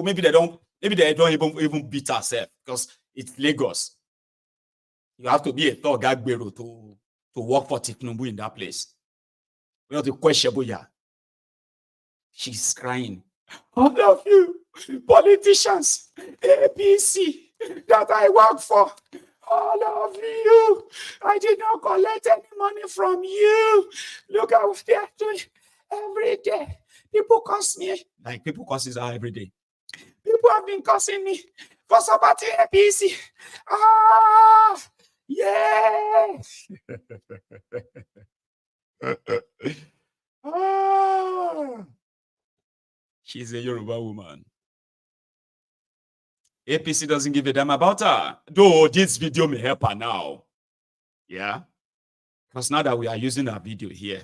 maybe they don't even beat ourselves because it's Lagos. You have to be a thug Agbero to work for Tinubu in that place. We have to question Boya. She's crying. All of you politicians, APC, that I work for, all of you, I did not collect any money from you. Look at what they are doing every day. People curse me. Like people curse her every day. People have been cursing me for supporting APC. Yeah. She's a Yoruba woman. APC doesn't give a damn about her. Though this video may help her now. Yeah. Because now that we are using our video here,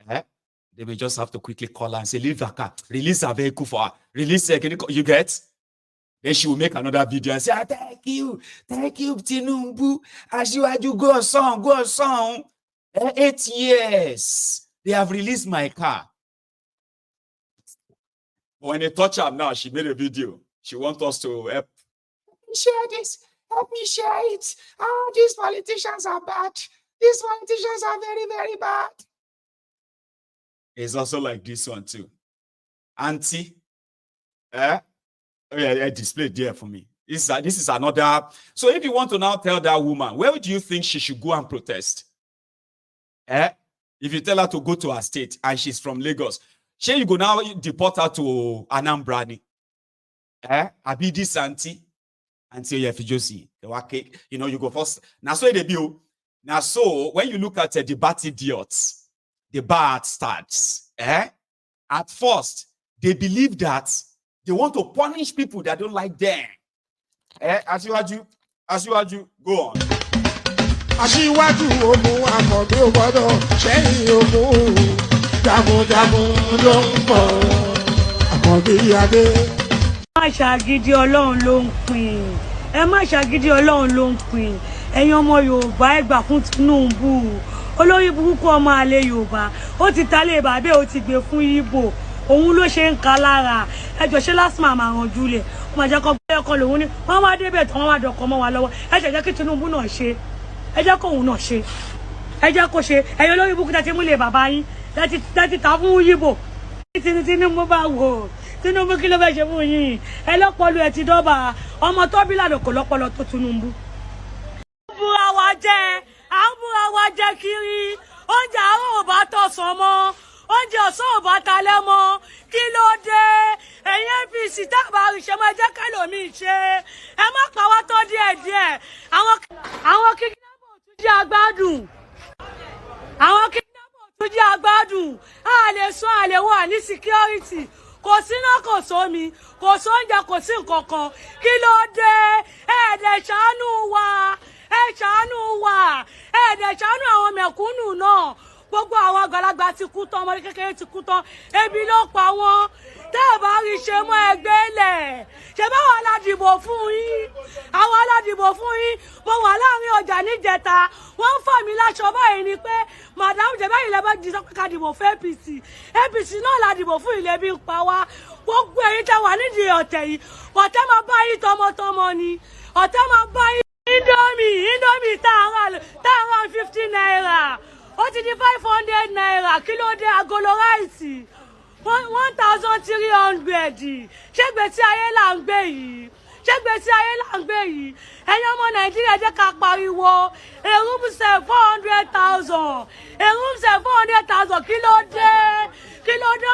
they may just have to quickly call her and say, leave her car, release her vehicle for her, release her. You get? Then she will make another video and say, thank you, Tinubu. As you go on song. 8 years, they have released my car. But when they touch her now, she made a video. She wants us to help share this. Help me share it. These politicians are bad. These politicians are very, very bad. It's also like this one too. Auntie, displayed there for me. This is another. So if you want to now tell that woman, where do you think she should go and protest? If you tell her to go to her state and she's from Lagos, you go now deport her to Anambra. Abi this auntie you just see. You go first. Now so they do. Now so when you look at the bad idiots, the bad starts. At first they believe that they want to punish people that don't like them. As you go on. Aṣíwájú omu akọ̀dé gbọ́dọ̀ ṣẹ́yìn omu jagunjagun ló ń bọ̀ Àkànbí adé. Ẹ má ṣàgídí Ọlọ́run ló ń pín. Ẹ má ṣàgídí Ọlọ́run ló ń pín. Ẹ̀yin ọmọ Yorùbá ẹ gbà fún Tinubu. Olórí burúkú ọmọ àlè Yorùbá. Ó ti talé bàbá ó ti gbé fún Ìgbò. Òun ló ṣe ń ka lára. Ẹ jọ ṣe lásìmọ̀ àmàràn jùlẹ̀. Ó máa jẹ́ kó gbé ọkọ lòun ní. Wọ́n wá débẹ̀ tán wọ́n wá dọ̀kọ́ mọ́ wa lọ́wọ́. Ẹ jẹ́ kí Tinubu náà ṣe. Ẹ jẹ́ kó òun náà ṣe. Ẹ jẹ́ kó ṣe. Ẹ̀yin olórí burúkú tẹ́ ti mú lé bàbá yín. Tẹ́ ti ta fún Ìgbò. Tinubu bá wò. Tinubu kí ló fẹ́ ṣe fún yín? Ẹ lọ́pọ̀lọ́ ẹ ti dọ́bà. Ọmọ tó bí lànà kò lọ́pọ̀lọ́ tó Tinubu. Búra wa jẹ́, à ń búra wa jẹ́ kiri. Oúnjẹ àárọ̀ ò bá tọ̀sán mọ́. Oúnjẹ ọ̀sán ò bá talẹ́ mọ́. Kí ló dé? Ẹ̀yin APC tábà ìṣe máa jẹ́ kẹ́lòmíì ṣe. Ẹ má pa wá tó díẹ̀díẹ̀. Àwọn kidnapper tún jẹ́ agbádùn. Àwọn kidnapper tún jẹ́ agbádùn. A lè sún àlè wà ní security. Kò síná kò sómi, kò sóúnjẹ kò sí nǹkan kan. Kí ló dé? Ẹ̀ẹ́dẹ̀ ṣàánú wa. Ẹ ṣàánú wa. Ẹ̀ẹ́dẹ̀ ṣàánú àwọn mẹ̀kúnnù náà. Gbogbo àwọn àgbàlagbà ti kú tán, ọmọdé kékeré ti kú tán. Ebi ló pa wọ́n. Tẹ́ ẹ bá rí ṣe mọ́ ẹgbẹ́ lẹ̀. Ṣé báwo aládìbò fún yín? Àwọn aládìbò fún yín. Mo wà láàrin ọjà níjẹta. Wọ́n ń fà mí láṣọ báyìí ni pé Madam Jẹ́bẹ́ ilẹ̀ bá jí sọ́kà dìbò fún APC. APC náà ládìbò fún ilé bí ń pa wá. Gbogbo èyí tẹ́ wà nídìí ọ̀tẹ̀ yìí. Ọ̀tẹ̀ máa bá yín tọmọtọmọ ni. Ọ̀tẹ̀ máa bá yín. Indomie tá a rán 50 naira. Ó ti di 500 naira. Kí ló dé agolo ráìsì? 1,300. Ṣé gbèsè ayé là ń gbé yìí? Ṣé gbèsè ayé là ń gbé yìí? Ẹ̀yin ọmọ Nàìjíríà jẹ́ ká pariwo. Èrúmùsẹ̀ 400,000. Èrúmùsẹ̀ 400,000. Kí ló dé? Kí ló dé?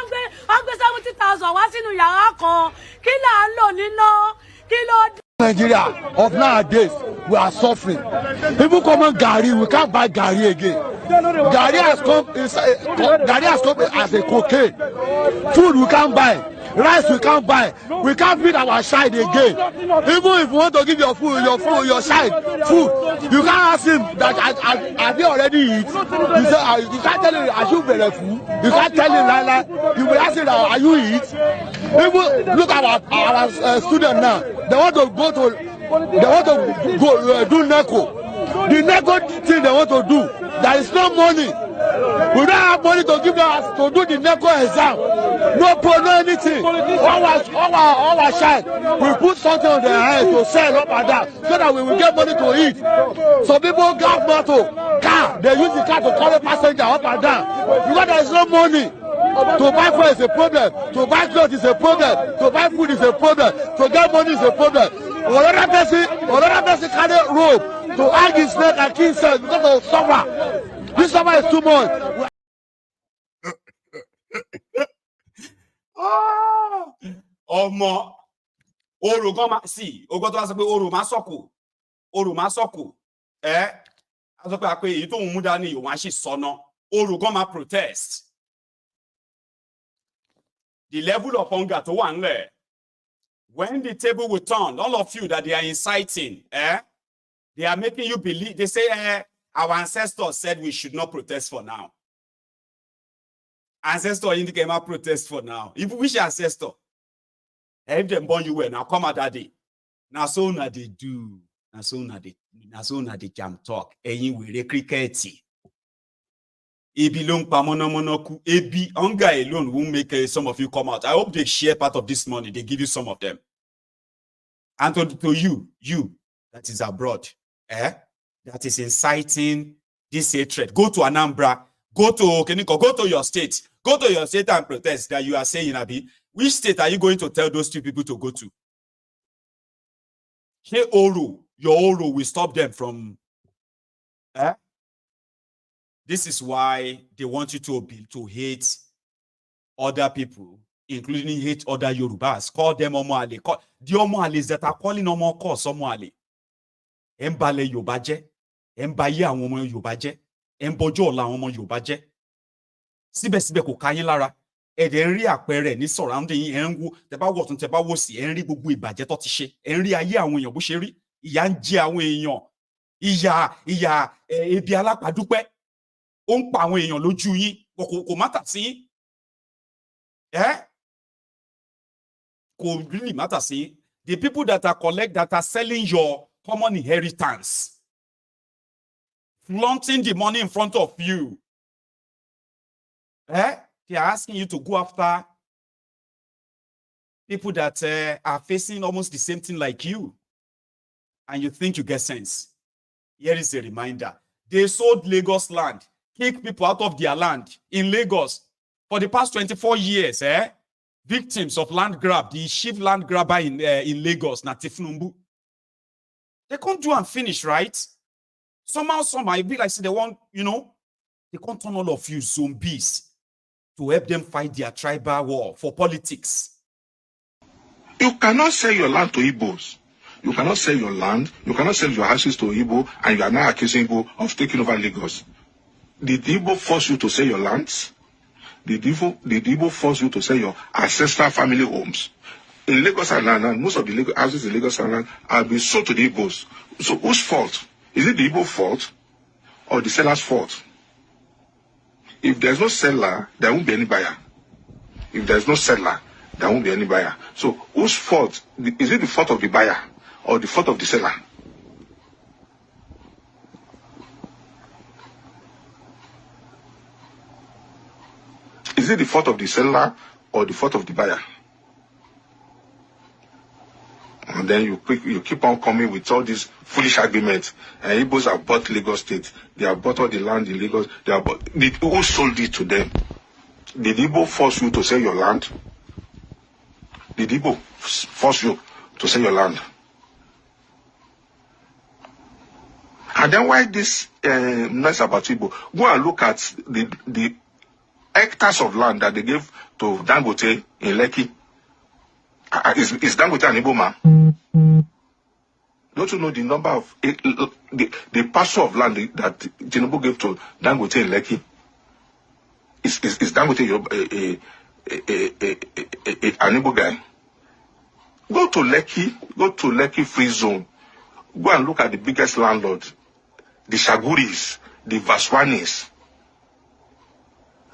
Wọ́n gbé 70,000 wá sínú yàrá kan. Kí là ń lò níná? Kí ló dé? Nigeria of nowadays, we are suffering. People come on Gary, we can't buy Gary again. Gary has come as a cocaine. Food we can't buy. Rice we can't buy. We can't feed our child again. Even if you want to give your child food, you can't ask him that have you already eat? You say you can't tell him are you very full? You can't tell him like you will ask him are you eat? Even look at our students now. They want to go do NECO. The NECO thing they want to do, there is no money. We don't have money to give them to do the NECO exam. No pro, no anything. All our shine. We put something on their head to sell up and down so that we will get money to eat. Some people got motor, car. They use the car to carry passenger up and down. Because there is no money. To buy food is a problem. To buy clothes is a problem. To buy food is a problem. To get money is a problem. Another person carry rope to hang his neck and kill himself because of summer. This summer is too much. Ọmọ oru gan ma sí ogbon tó wá sọ pé oru ma sọ̀kò a sọ pé èyí tó ń mú dání òun á sì sọnà oru gan ma protest. The level of hunger tó wà ńlẹ̀. When the table will turn, all of you that they are inciting, they are making you believe. They say, our ancestors said we should not protest for now. Ancestor indicate my protest for now. If we wish ancestor, if them born you well, now come at that day. Now so na they do. Now so na they jam talk. We crickety. Ebi long pamonomonoku. Ebi hunger alone will make some of you come out. I hope they share part of this money. They give you some of them. And to you that is abroad, that is inciting this hatred. Go to Anambra. Go to Okeniko. Go to your state. Go to your state and protest that you are saying, Abi. Which state are you going to tell those two people to go to? Say Oro. Your Oro will stop them from. This is why they want you to hate other people, including hate other Yorubas. Call them Omoale. The Omoales that are calling Omo cause Omoale. Embale Yobaje. Embaye àwọn ọmọ Yorùbá jẹ́. Embojo ọ̀la àwọn ọmọ Yorùbá jẹ́. Síbẹ̀síbẹ̀ kò ká yín lára. Ẹ̀dẹ̀ ń rí àpẹẹrẹ ní surrounding yín. Ẹ̀ ń wo tẹ́ bá wọ̀ tún tẹ́ bá wò sí. Ẹ̀ ń rí gbogbo ìbàjẹ́ tó ti ṣe. Ẹ̀ ń rí ayé àwọn èèyàn bó ṣe rí. Ìyà ń jẹ àwọn èèyàn. Ìyà ebi alápàdúpẹ́. Ó ń pa àwọn èèyàn lójú yín. Kò má tà sí yín. Kò really matter sí. The people that are selling your common inheritance, flaunting the money in front of you. They are asking you to go after people that are facing almost the same thing like you. And you think you get sense. Here is a reminder. They sold Lagos land, kicked people out of their land in Lagos for the past 24 years. Victims of land grab, the chief land grabber in Lagos, Natifnumbu. They can't do and finish, right? Somehow, it be like they want, they can't turn all of you zombies to help them fight their tribal war for politics. You cannot sell your land to Igbos. You cannot sell your land. You cannot sell your houses to Igbo, and you are now accusing Igbo of taking over Lagos. Did Igbo force you to sell your lands? Did Igbo force you to sell your ancestral family homes? In Lagos and most of the houses in Lagos and have been sold to the Igbos. So whose fault? Is it the Igbo fault or the seller's fault? If there's no seller, there won't be any buyer. If there's no seller, there won't be any buyer. So whose fault? Is it the fault of the buyer or the fault of the seller? Is it the fault of the seller or the fault of the buyer? And then you keep on coming with all these foolish arguments. And Igbos have bought Lagos State. They have bought all the land in Lagos. Who sold it to them? Did Igbo force you to sell your land? Did Igbo force you to sell your land? And then why this noise about Igbo? Go and look at the hectares of land that they gave to Dangote in Lekki. Is Dangote an Igbo man? Don't you know the number of the parcel of land that Tinubu gave to Dangote in Lekki? Is Dangote an Igbo guy? Go to Lekki Free Zone. Go and look at the biggest landlord, the Shaguris, the Vaswanis.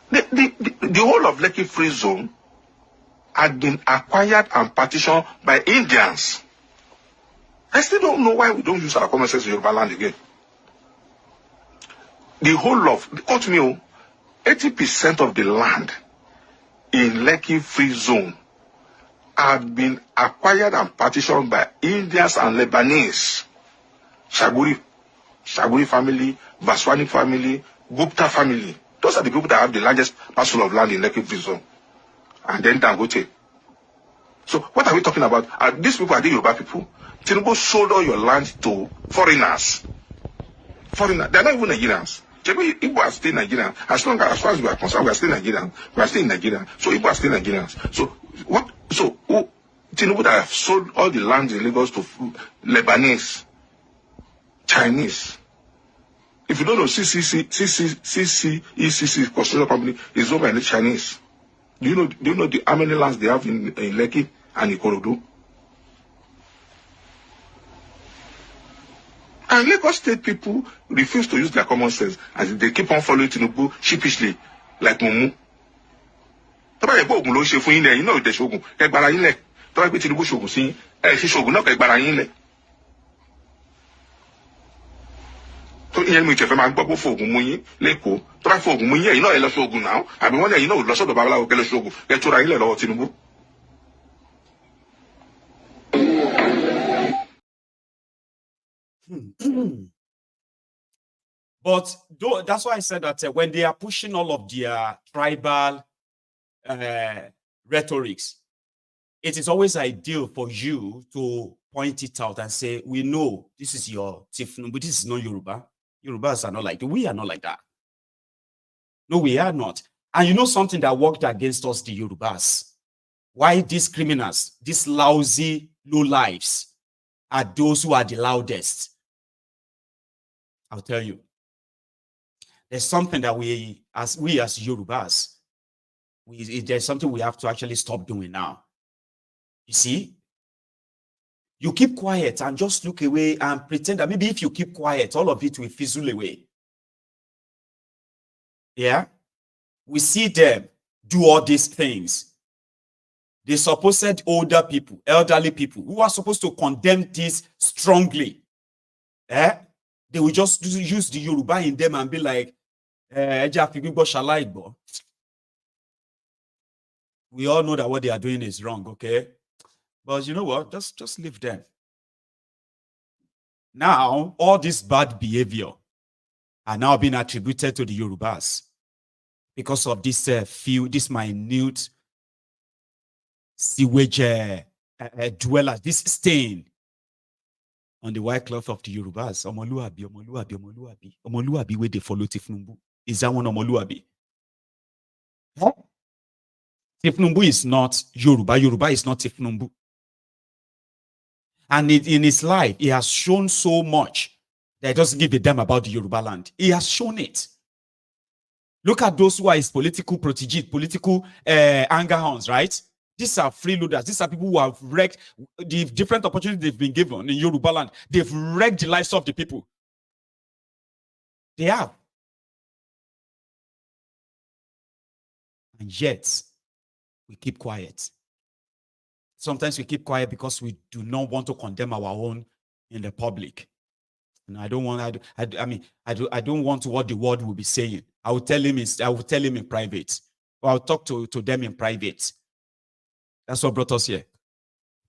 The whole of Lekki Free Zone had been acquired and partitioned by Indians. I still don't know why we don't use our common sense in Yoruba land again. The whole of, 80% of the land in Lekki Free Zone had been acquired and partitioned by Indians and Lebanese. Shaguri family, Vaswani family, Gupta family. Those are the people that have the largest parcel of land in Lekki Free Zone. And then Dangote. So what are we talking about? These people are the Yoruba people. Tinubu sold all your land to foreigners. Foreigners. They're not even Nigerians. Igbo are still Nigerians. As far as we are concerned, we are still Nigerians. We are still in Nigeria. So Igbo are still Nigerians. So what? So Tinubu that have sold all the land in Lagos to Lebanese, Chinese. If you don't know, ECC construction company is owned by the Chinese. Do you know how many lands they have in Lekki and Ikorodu? And Lagos State people refuse to use their common sense as they keep on following Tinubu sheepishly, like Mumu. Tọ́ba yẹ pé oògùn ló ṣe fún yín lẹ̀, yín náà ò dẹ̀ ṣoògùn, ẹ gbára yín lẹ̀. Tọ́ba yẹ pé Tinubu ṣoògùn sí yín, ẹ ṣe ṣoògùn náà kẹ́ gbára yín lẹ̀. Tó ìyẹn mi ìtẹ̀fẹ́ máa gbọ́ pé fóògùn mú yín lẹ́kọ̀ọ́. Tọ́ba fóògùn mú yín ẹ̀yin náà ẹ lọ ṣoògùn náà. Àbí wọ́n ní ẹ̀yin náà ò lọ sọ́dọ̀ babaláwo kẹ́ lọ ṣoògùn, kẹ́ tóra yín lẹ̀ lọ́wọ́ Tinubu. But that's why I said that when they are pushing all of their tribal rhetorics, it is always ideal for you to point it out and say, we know this is your Tifnu, but this is not Yoruba. Yorubas are not like that. We are not like that. No, we are not. And you know something that worked against us, the Yorubas? Why these criminals, these lousy low lives, are those who are the loudest? I'll tell you. There's something that we as Yorubas, there's something we have to actually stop doing now. You see, you keep quiet and just look away and pretend that maybe if you keep quiet, all of it will fizzle away. Yeah? We see them do all these things. The supposed older people, elderly people, who are supposed to condemn this strongly, they will just use the Yoruba in them and be like, we all know that what they are doing is wrong, okay? But you know what? Just leave them. Now, all this bad behavior are now being attributed to the Yorubas because of this this minute sewage dwellers, this stain on the white cloth of the Yorubas. Omoluabi, where they follow Tifnumbu. Is that one Omoluabi? Huh? Tifnumbu is not Yoruba. Yoruba is not Tifnumbu. And in his life, he has shown so much that he doesn't give a damn about the Yoruba land. He has shown it. Look at those who are his political protege, political anger hounds, right? These are freeloaders. These are people who have wrecked the different opportunities they've been given in Yoruba land. They've wrecked the lives of the people. They have. And yet, we keep quiet. Sometimes we keep quiet because we do not want to condemn our own in the public. And I don't want what the world will be saying. I will tell him in private. Or I'll talk to them in private. That's what brought us here.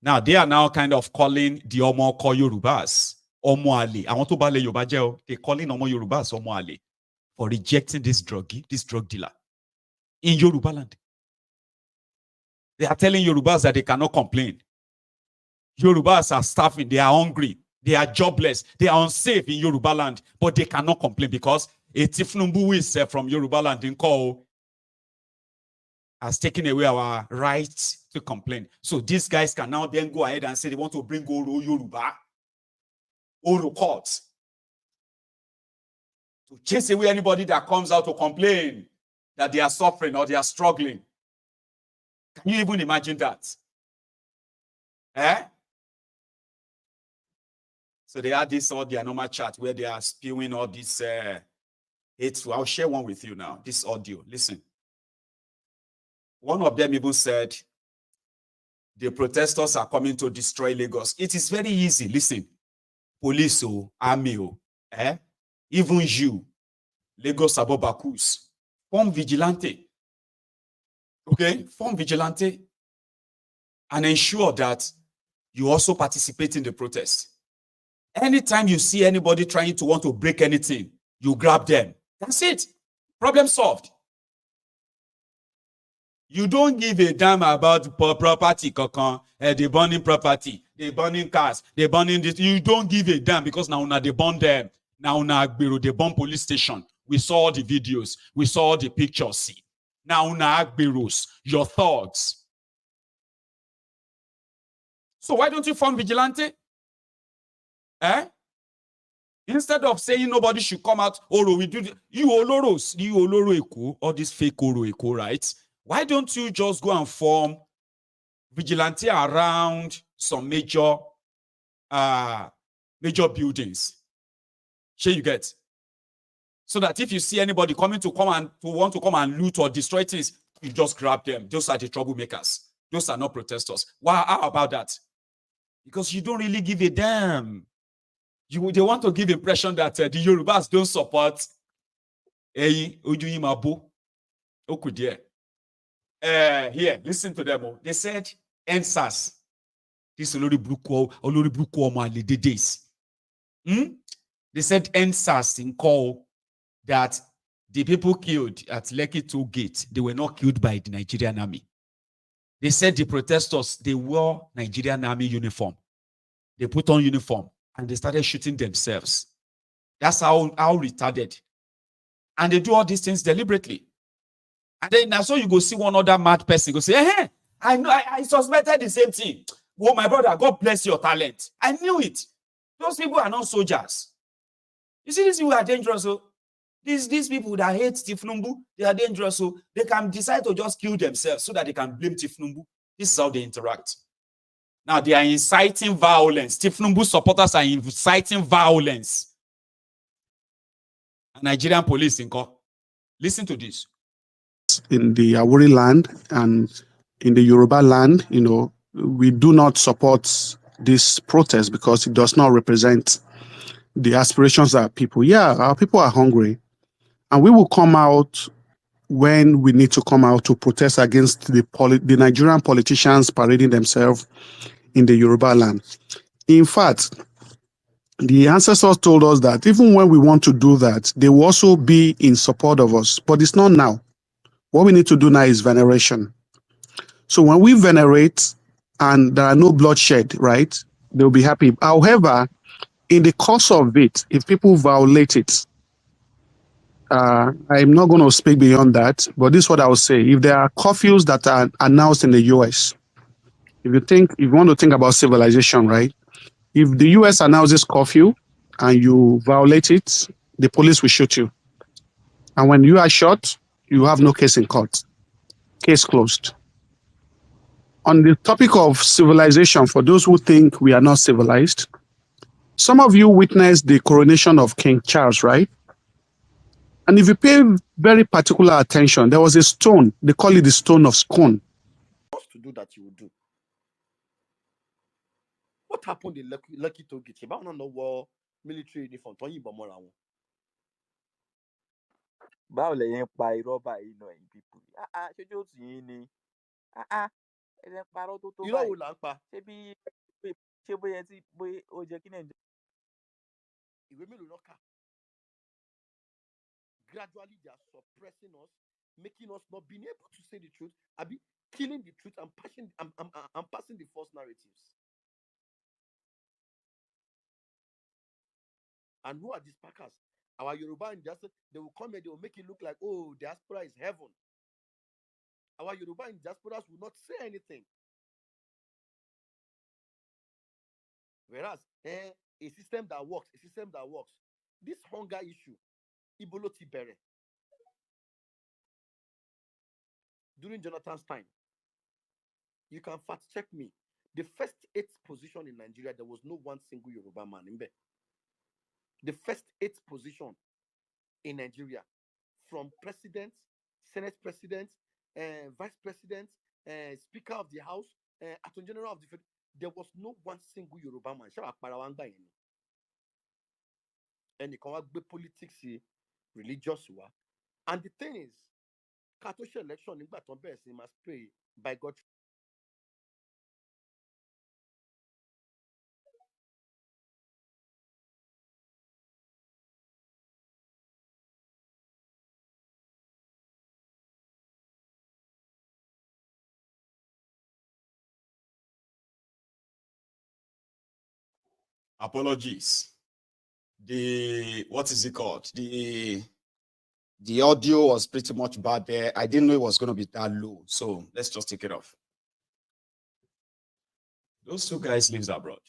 Now they are now kind of calling the Omo Ko Yorubas Omo Ali. I want to bale Yoruba jail. They're calling Omo Yorubas Omo Ali for rejecting this drug dealer in Yoruba land. They are telling Yorubas that they cannot complain. Yorubas are starving, they are hungry, they are jobless, they are unsafe in Yoruba land, but they cannot complain because a Tifnumbu is from Yoruba land in Ko has taken away our right to complain. So these guys can now then go ahead and say they want to bring Oro Yoruba, Oro courts, to chase away anybody that comes out to complain that they are suffering or they are struggling. Can you even imagine that? So they had this all their normal chat where they are spewing all this hateful. I'll share one with you now. This audio. Listen. One of them even said, the protesters are coming to destroy Lagos. It is very easy. Listen. Police, army, even you, Lagos Abobakus, form vigilante. Okay, form vigilante and ensure that you also participate in the protest. Anytime you see anybody trying to want to break anything, you grab them. That's it. Problem solved. You don't give a damn about property, they burning property, they burning cars, they burning this. You don't give a damn because now they burn them. Now they burn police station. We saw the videos. We saw the pictures. See. Now Agberos, your thugs. So why don't you form vigilante? Eh? Instead of saying nobody should come out, Oro, we do you Oloros, you Oloro Eko, all this fake Oro Eko, right? Why don't you just go and form vigilante around some major buildings? Sure you get. So that if you see anybody coming to want to come and loot or destroy things, you just grab them. Those are the troublemakers. Those are not protesters. Why? How about that? Because you don't really give a damn. They want to give impression that the Yorubas don't support here, listen to them. They said NSAS. This Olori Bruko Omalide days. They said NSAS in call that the people killed at Lekki Toll Gate, they were not killed by the Nigerian army. They said the protesters, they wore Nigerian army uniform. They put on uniform and they started shooting themselves. That's how retarded. And they do all these things deliberately. And then now so you go see one other mad person go say, hey, I know I suspected the same thing. Oh, my brother, God bless your talent. I knew it. Those people are not soldiers. You see, these people are dangerous. So these people that hate Tifnumbu, they are dangerous. So they can decide to just kill themselves so that they can blame Tifnumbu. This is how they interact. Now they are inciting violence. Tifnumbu supporters are inciting violence. And Nigerian police in court. Listen to this. In the Awori land and in the Yoruba land, we do not support this protest because it does not represent the aspirations of our people. Yeah, our people are hungry, and we will come out when we need to come out to protest against the Nigerian politicians parading themselves in the Yoruba land. In fact, the ancestors told us that even when we want to do that, they will also be in support of us, but it's not now. What we need to do now is veneration. So when we venerate and there are no bloodshed, right, they'll be happy. However, in the course of it, if people violate it, I'm not going to speak beyond that, but this is what I will say. If there are curfews that are announced in the US, if you want to think about civilization, right, if the US announces curfew and you violate it, the police will shoot you. And when you are shot, you have no case in court. Case closed. On the topic of civilization, for those who think we are not civilized, some of you witnessed the coronation of King Charles, right? And if you pay very particular attention, there was a stone, they call it the stone of scone. To do that, you will do. What happened in Lekki Toll Gate? About no war military uniform. Báwo lẹ̀yin ń pa irọ́ báyìí náà ẹ̀yin people? Ṣojú ó tì yín ni? Ẹ parọ́ tó tó You know báyìí. who Lampa? Ṣé bóyá tí bóyá ó jẹ́ kí Nàìjíríà. Ìwé mélòó ló kà? Gradually, they are suppressing us, making us not being able to say the truth, killing the truth and passing the false narratives. And who are these packers? Our Yoruba diaspora, they will come here, they will make it look like, oh, diaspora is heaven. Our Yoruba diasporas will not say anything. Whereas, a system that works. This hunger issue, Ibolo Tibere. During Jonathan's time, you can fact check me. The first 8th position in Nigeria, there was no one single Yoruba man in there. The first 8th position in Nigeria, from president, Senate president, vice president, Speaker of the House, Attorney General of the Fed, there was no one single Yoruba man. And you can work with politics, religious. And the thing is, ká tó ṣe election nígbà tó ń bẹ̀rẹ̀ sí máa spray by God. Apologies. What is it called? The audio was pretty much bad there. I didn't know it was going to be that low. So let's just take it off. Those two guys lives abroad.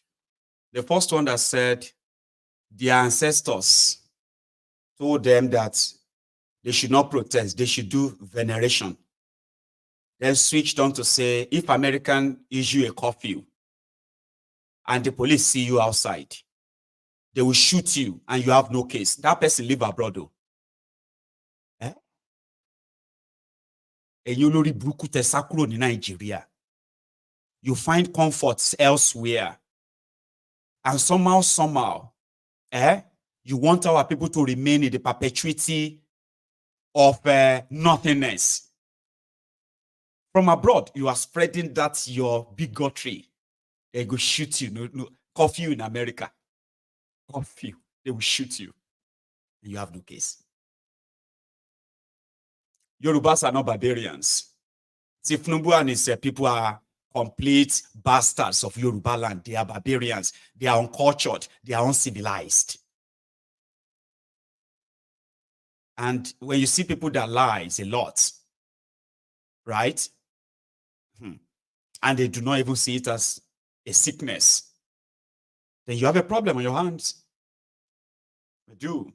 The first one that said their ancestors told them that they should not protest, they should do veneration. Then switched on to say, if American issue a curfew and the police see you outside, they will shoot you and you have no case. That person live abroad though. Nigeria. You find comforts elsewhere. And somehow, you want our people to remain in the perpetuity of nothingness. From abroad, you are spreading that your bigotry. They go shoot you. No, curfew in America. Curfew. They will shoot you. And you have no case. Yorubas are not barbarians. Tifnubu and his people are complete bastards of Yoruba land. They are barbarians. They are uncultured. They are uncivilized. And when you see people that lie, it's a lot. Right? And they do not even see it as a sickness, then you have a problem on your hands. I do.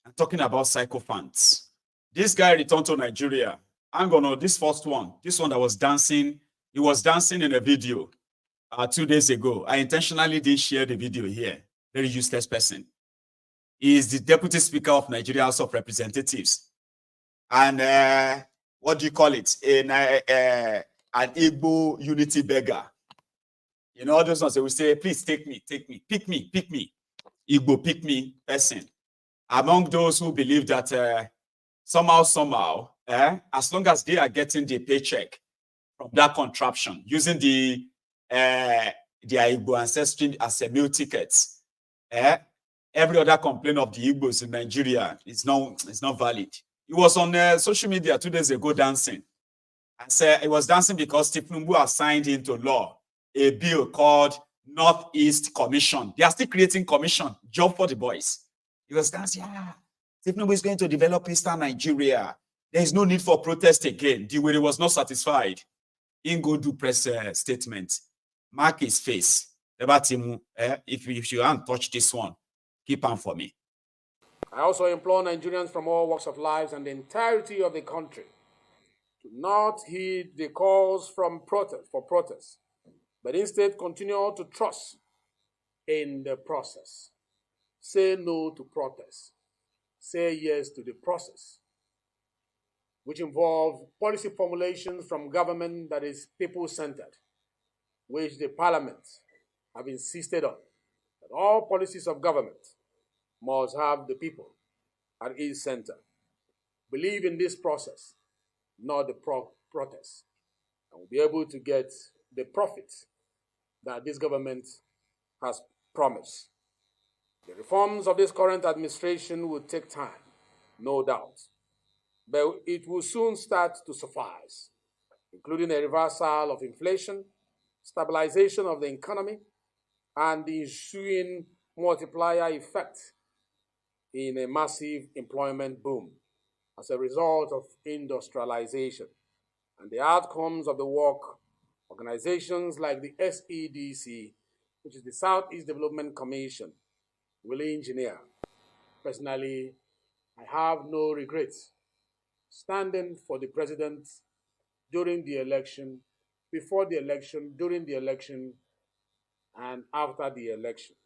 I'm talking about sycophants. This guy returned to Nigeria. I'm gonna, this first one, this one that was dancing, he was dancing in a video 2 days ago. I intentionally didn't share the video here. Very useless person. He is the Deputy Speaker of Nigeria House of Representatives. And what do you call it? An Igbo unity beggar. You know, all those ones, they will say, please take me, pick me. Igbo pick me person. Among those who believe that somehow, as long as they are getting the paycheck from that contraption, using the Igbo ancestry as a meal tickets, every other complaint of the Igbos in Nigeria is not valid. He was on social media 2 days ago dancing. And said he was dancing because Tifnumbu has signed into law a bill called Northeast Commission. They are still creating commission, job for the boys. He was dancing, Tifnumbu is going to develop Eastern Nigeria. There is no need for protest again. The way was not satisfied. In go do press statement. Mark his face. If you haven't touched this one, keep on for me. I also implore Nigerians from all walks of life and the entirety of the country to not heed the calls for protest, but instead continue to trust in the process. Say no to protest. Say yes to the process, which involves policy formulations from government that is people-centered, which the parliament have insisted on, that all policies of government must have the people at its center. Believe in this process, not the protest, and we'll be able to get the profit that this government has promised. The reforms of this current administration will take time, no doubt, but it will soon start to suffice, including a reversal of inflation, stabilization of the economy, and the ensuing multiplier effect in a massive employment boom as a result of industrialization, and the outcomes of the work organizations like the SEDC, which is the Southeast Development Commission, will engineer. Personally, I have no regrets standing for the president during the election, before the election, during the election, and after the election.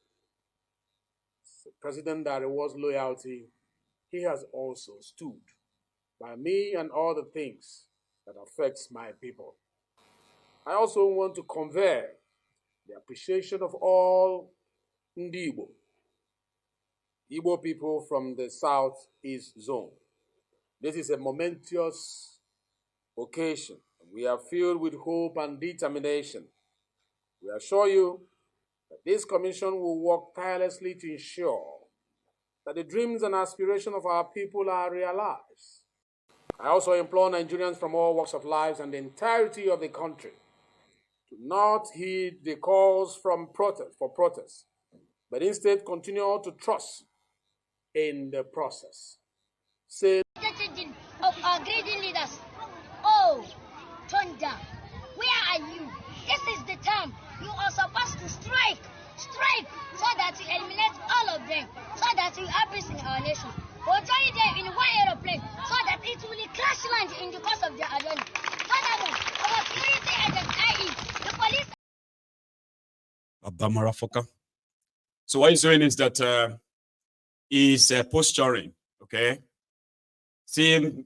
As a president that rewards loyalty, he has also stood by me and all the things that affects my people. I also want to convey the appreciation of all Ndi Igbo people from the Southeast Zone. This is a momentous occasion. We are filled with hope and determination. We assure you that this commission will work tirelessly to ensure that the dreams and aspirations of our people are realized. I also implore Nigerians from all walks of life and the entirety of the country to not heed the calls for protest, but instead continue to trust in the process. Say of our greedy leaders. Oh, Thunder, where are you? This is the time you are supposed to strike, so that you eliminate all of them, so that we have peace in our nation. Or join them in one aeroplane, so that it will crash land in the course of their journey. Furthermore, our security agents, i.e., the police. Abamarafoka. So what he's doing is that he's posturing, okay? See him